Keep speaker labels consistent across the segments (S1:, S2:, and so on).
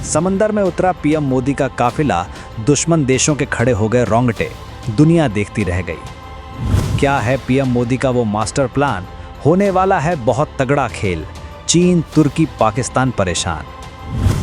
S1: समंदर में उतरा पीएम मोदी का काफिला, दुश्मन देशों के खड़े हो गए रोंगटे, दुनिया देखती रह गई। क्या है पीएम मोदी का वो मास्टर प्लान? होने वाला है बहुत तगड़ा खेल। चीन, तुर्की, पाकिस्तान परेशान।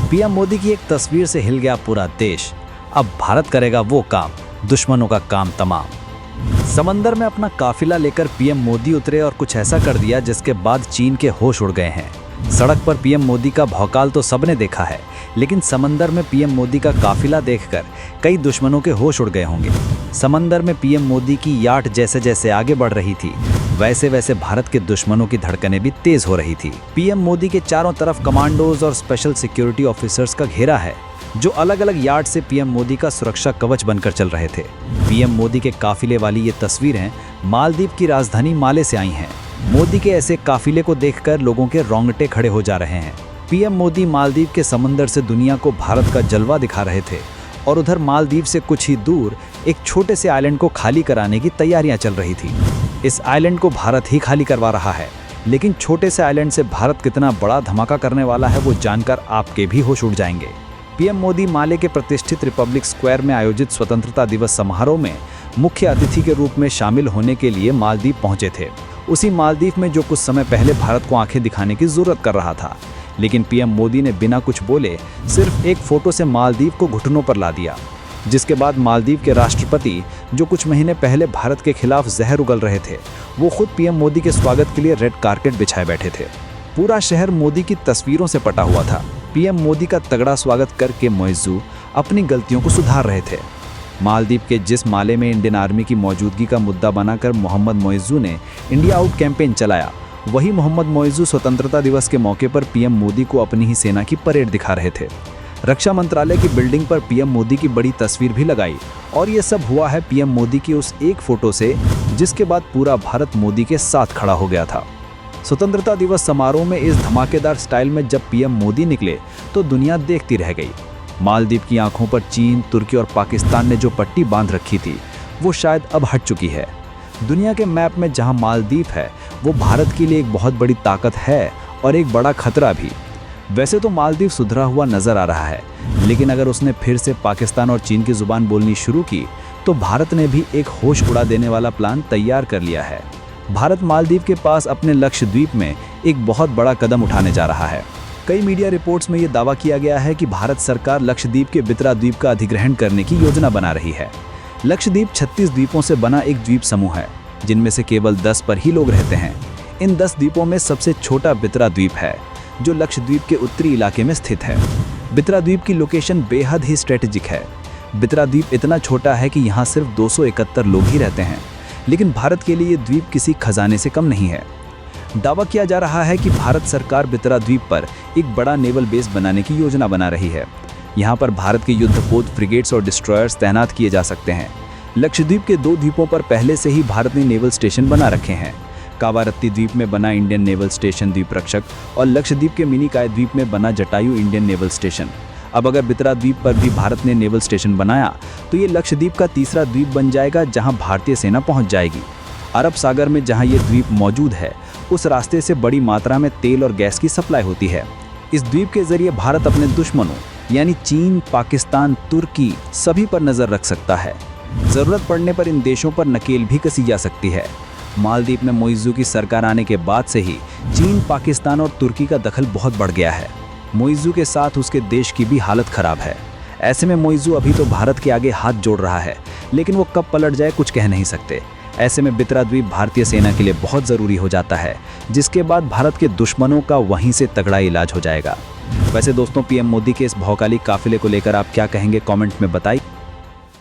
S1: पीएम मोदी की एक तस्वीर से हिल गया पूरा देश। अब भारत करेगा वो काम, दुश्मनों का काम तमाम। समंदर में अपना काफिला लेकर पीएम मोदी उतरे और कुछ ऐसा कर दिया जिसके बाद चीन के होश उड़ गए हैं। सड़क पर पीएम मोदी का भौकाल तो सबने देखा है, लेकिन समंदर में पीएम मोदी का काफिला देखकर कई दुश्मनों के होश उड़ गए होंगे। समंदर में पीएम मोदी की याट जैसे जैसे आगे बढ़ रही थी, वैसे वैसे भारत के दुश्मनों की धड़कनें भी तेज हो रही थी। पीएम मोदी के चारों तरफ कमांडोज और स्पेशल सिक्योरिटी ऑफिसर्स का घेरा है, जो अलग अलग यार्ड से पीएम मोदी का सुरक्षा कवच बनकर चल रहे थे। पीएम मोदी के काफिले वाली ये तस्वीरें मालदीव की राजधानी माले से आई हैं। मोदी के ऐसे काफिले को देखकर लोगों के रोंगटे खड़े हो जा रहे हैं। पीएम मोदी मालदीव के समंदर से दुनिया को भारत का जलवा दिखा रहे थे और उधर मालदीव से कुछ ही दूर एक छोटे से आइलैंड को खाली कराने की तैयारियां चल रही थी। इस आइलैंड को भारत ही खाली करवा रहा है, लेकिन छोटे से आइलैंड से भारत कितना बड़ा धमाका करने वाला है वो जानकर आपके भी होश उड़ जाएंगे। पीएम मोदी माले के प्रतिष्ठित रिपब्लिक स्क्वायर में आयोजित स्वतंत्रता दिवस समारोह में मुख्य अतिथि के रूप में शामिल होने के लिए मालदीव पहुंचे थे। उसी मालदीव में जो कुछ समय पहले भारत को आंखें दिखाने की जरूरत कर रहा था, लेकिन पीएम मोदी ने बिना कुछ बोले सिर्फ एक फोटो से मालदीव को घुटनों पर ला दिया। जिसके बाद मालदीव के राष्ट्रपति, जो कुछ महीने पहले भारत के खिलाफ जहर उगल रहे थे, वो खुद पीएम मोदी के स्वागत के लिए रेड कारपेट बिछाए बैठे थे। पूरा शहर मोदी की तस्वीरों से पटा हुआ था। पीएम मोदी का तगड़ा स्वागत करके मोइज़ू अपनी गलतियों को सुधार रहे थे। मालदीव के जिस माले में इंडियन आर्मी की मौजूदगी का मुद्दा बनाकर मोहम्मद मोइज़ू ने इंडिया आउट कैंपेन चलाया, वही मोहम्मद मोइज़ू स्वतंत्रता दिवस के मौके पर पीएम मोदी को अपनी ही सेना की परेड दिखा रहे थे। रक्षा मंत्रालय की बिल्डिंग पर पीएम मोदी की बड़ी तस्वीर भी लगाई, और ये सब हुआ है पीएम मोदी की उस एक फोटो से, जिसके बाद पूरा भारत मोदी के साथ खड़ा हो गया था। स्वतंत्रता दिवस समारोह में इस धमाकेदार स्टाइल में जब पीएम मोदी निकले तो दुनिया देखती रह गई। मालदीव की आंखों पर चीन, तुर्की और पाकिस्तान ने जो पट्टी बांध रखी थी, वो शायद अब हट चुकी है। दुनिया के मैप में जहां मालदीव है, वो भारत के लिए एक बहुत बड़ी ताकत है और एक बड़ा खतरा भी। वैसे तो मालदीव सुधरा हुआ नजर आ रहा है, लेकिन अगर उसने फिर से पाकिस्तान और चीन की जुबान बोलनी शुरू की, तो भारत ने भी एक होश उड़ा देने वाला प्लान तैयार कर लिया है। भारत मालदीव के पास अपने लक्षद्वीप में एक बहुत बड़ा कदम उठाने जा रहा है। कई मीडिया रिपोर्ट्स में ये दावा किया गया है कि भारत सरकार लक्षद्वीप के बितरा द्वीप का अधिग्रहण करने की योजना बना रही है। लक्षद्वीप 36 द्वीपों से बना एक द्वीप समूह है, जिनमें से केवल 10 पर ही लोग रहते हैं। इन 10 द्वीपों में सबसे छोटा बितरा द्वीप है, जो लक्षद्वीप के उत्तरी इलाके में स्थित है। बितरा द्वीप की लोकेशन बेहद ही स्ट्रेटेजिक है। बितरा द्वीप इतना छोटा है कि यहाँ सिर्फ 271 लोग ही रहते हैं, लेकिन भारत के लिए ये द्वीप किसी खजाने से कम नहीं है। दावा किया जा रहा है कि भारत सरकार बितरा द्वीप पर एक बड़ा नेवल बेस बनाने की योजना बना रही है। यहाँ पर भारत के युद्धपोत, फ्रिगेट्स और डिस्ट्रॉयर्स तैनात किए जा सकते हैं। लक्षद्वीप के 2 द्वीपों पर पहले से ही भारत ने नेवल स्टेशन बना रखे हैं। कावारत्ती द्वीप में बना इंडियन नेवल स्टेशन द्वीप रक्षक और लक्षद्वीप के मिनिकॉय द्वीप में बना जटायु इंडियन नेवल स्टेशन। अब अगर बितरा द्वीप पर भी भारत ने नेवल स्टेशन बनाया, तो ये लक्षद्वीप का तीसरा द्वीप बन जाएगा जहां भारतीय सेना पहुंच जाएगी। अरब सागर में जहां ये द्वीप मौजूद है, उस रास्ते से बड़ी मात्रा में तेल और गैस की सप्लाई होती है। इस द्वीप के जरिए भारत अपने दुश्मनों यानी चीन, पाकिस्तान, तुर्की सभी पर नजर रख सकता है। जरूरत पड़ने पर इन देशों पर नकेल भी कसी जा सकती है। मालदीव में मोइज़ू की सरकार आने के बाद से ही चीन, पाकिस्तान और तुर्की का दखल बहुत बढ़ गया है। मोइज़ू के साथ उसके देश की भी हालत खराब है। ऐसे में मोइज़ू अभी तो भारत के आगे हाथ जोड़ रहा है, लेकिन वो कब पलट जाए कुछ कह नहीं सकते। ऐसे में बितरा द्वीप भारतीय सेना के लिए बहुत ज़रूरी हो जाता है, जिसके बाद भारत के दुश्मनों का वहीं से तगड़ा इलाज हो जाएगा। वैसे दोस्तों, पीएम मोदी के इस भौकाली काफिले को लेकर आप क्या कहेंगे, कमेंट में बताइए।